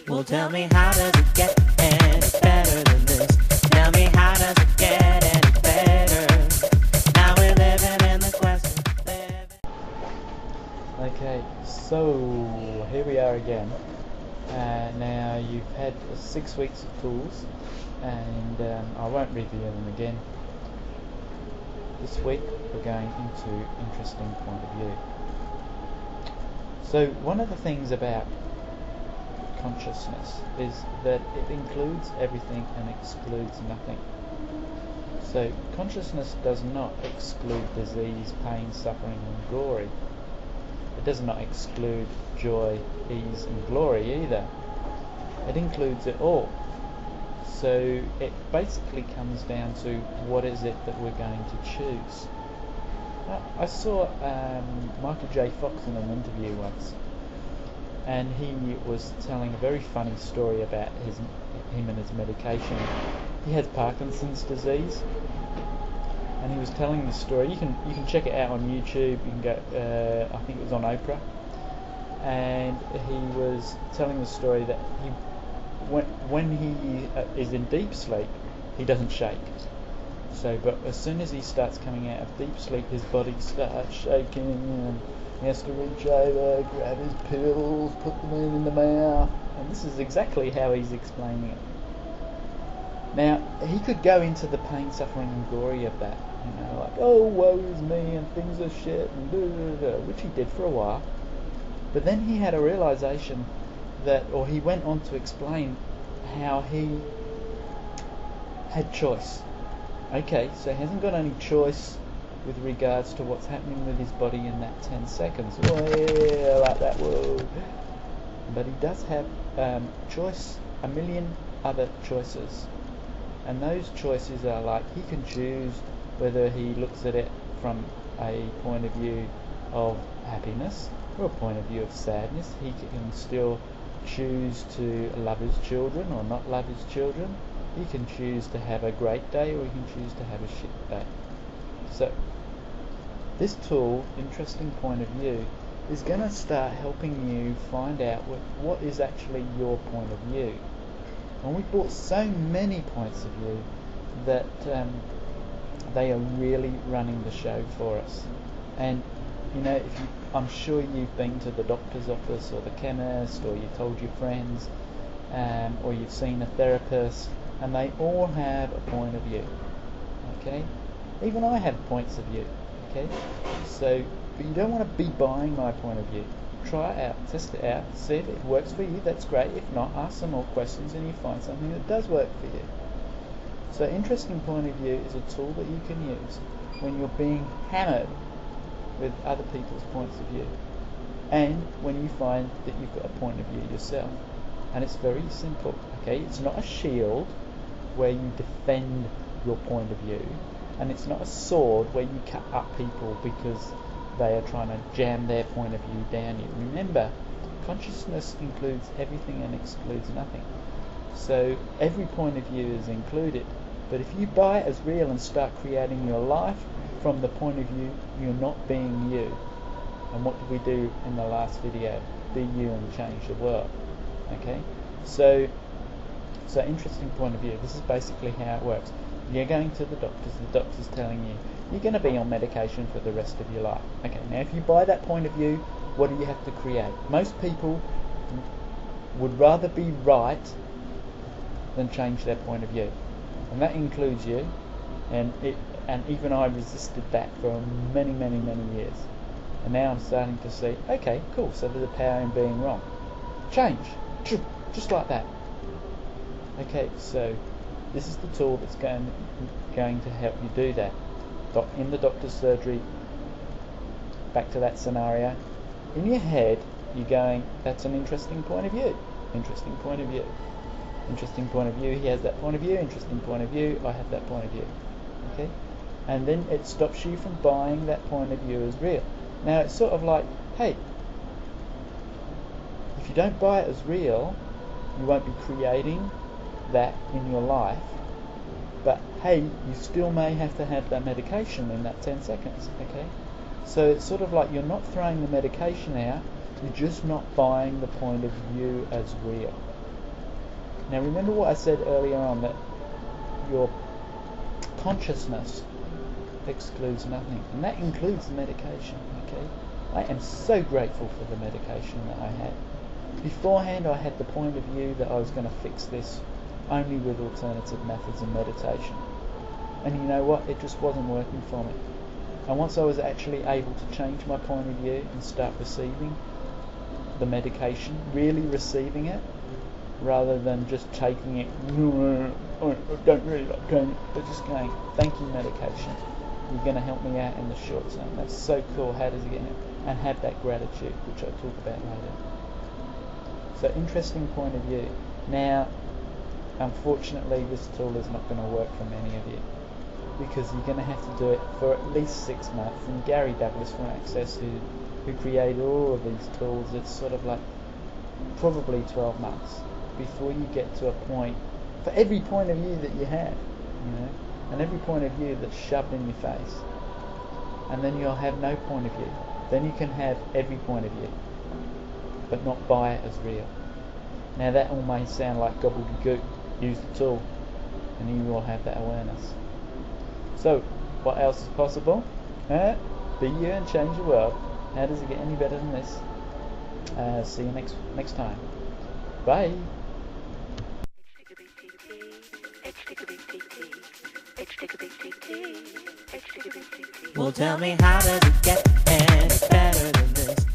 Well, tell me, how does it get any better than this? Tell me, how does it get any better? Now we're living in the quest. Okay, so here we are again. Now you've had 6 weeks of tools, and I won't review them again. This week we're going into interesting point of view. So one of the things about consciousness is that it includes everything and excludes nothing. So consciousness does not exclude disease, pain, suffering and glory. It does not exclude joy, ease and glory either. It includes it all. So it basically comes down to what is it that we're going to choose. I saw Michael J. Fox in an interview once, and he was telling a very funny story about him and his medication. He has Parkinson's disease, and he was telling the story. You can check it out on YouTube. You can go. I think it was on Oprah, and he was telling the story that when he is in deep sleep, he doesn't shake. So, but as soon as he starts coming out of deep sleep, his body starts shaking, and he has to reach over, grab his pills, put them in the mouth, and this is exactly how he's explaining it. Now, he could go into the pain, suffering and glory of that, like, oh, woe is me, and things are shit, and which he did for a while. But then he had a realization or he went on to explain how he had choice. Okay, so he hasn't got any choice with regards to what's happening with his body in that 10 seconds. Well, like that, whoa. But he does have choice, a million other choices. And those choices are like, he can choose whether he looks at it from a point of view of happiness or a point of view of sadness. He can still choose to love his children or not love his children. He can choose to have a great day, or he can choose to have a shit day. So this tool, interesting point of view, is going to start helping you find out what is actually your point of view. And we brought so many points of view that they are really running the show for us. And I'm sure you've been to the doctor's office or the chemist, or you told your friends, or you've seen a therapist, and they all have a point of view. Okay? Even I have points of view. Okay? So, but you don't want to be buying my point of view. Try it out, test it out, see if it works for you. That's great. If not, ask some more questions and you find something that does work for you. So, interesting point of view is a tool that you can use when you're being hammered with other people's points of view, and when you find that you've got a point of view yourself. And it's very simple. Okay, it's not a shield where you defend your point of view, and it's not a sword where you cut up people because they are trying to jam their point of view down you. Remember, consciousness includes everything and excludes nothing. So every point of view is included. But if you buy it as real and start creating your life from the point of view, you're not being you. And what did we do in the last video? Be you and change the world. Okay? So interesting point of view. This is basically how it works. You're going to the doctor's telling you you're going to be on medication for the rest of your life. Okay, now if you buy that point of view, what do you have to create? Most people would rather be right than change their point of view. And that includes you, and even I resisted that for many, many, many years. And now I'm starting to see, okay, cool, so there's a power in being wrong. Change, just like that. Okay, so this is the tool that's going to help you do that. In the doctor's surgery, back to that scenario, in your head, you're going, that's an interesting point of view. Interesting point of view. Interesting point of view. He has that point of view. Interesting point of view. I have that point of view. Okay? And then it stops you from buying that point of view as real. Now it's sort of like, hey, if you don't buy it as real, you won't be creating that in your life. But hey, you still may have to have that medication in that 10 seconds. Okay? So it's sort of like you're not throwing the medication out, you're just not buying the point of view as real. Now remember what I said earlier on, that your consciousness excludes nothing, and that includes the medication. Okay, I am so grateful for the medication that I had. Beforehand I had the point of view that I was going to fix this only with alternative methods and meditation, and you know what, it just wasn't working for me. And once I was actually able to change my point of view and start receiving the medication, really receiving it, rather than just taking it, I don't really like taking it, but just going, thank you medication, you're going to help me out in the short term. That's so cool. How does he get it? And have that gratitude, which I'll talk about later. So interesting point of view. Now, unfortunately, this tool is not going to work for many of you, because you're going to have to do it for at least 6 months. And Gary Douglas from Access, who created all of these tools, it's sort of like probably 12 months before you get to a point, for every point of view that you have, you know, and every point of view that's shoved in your face. And then you'll have no point of view. Then you can have every point of view, but not buy it as real. Now that all may sound like gobbledygook. Use the tool and you will have that awareness. So, what else is possible? Be you and change the world. How does it get any better than this? See you next time. Bye. Well, tell me, how does it get any better than this?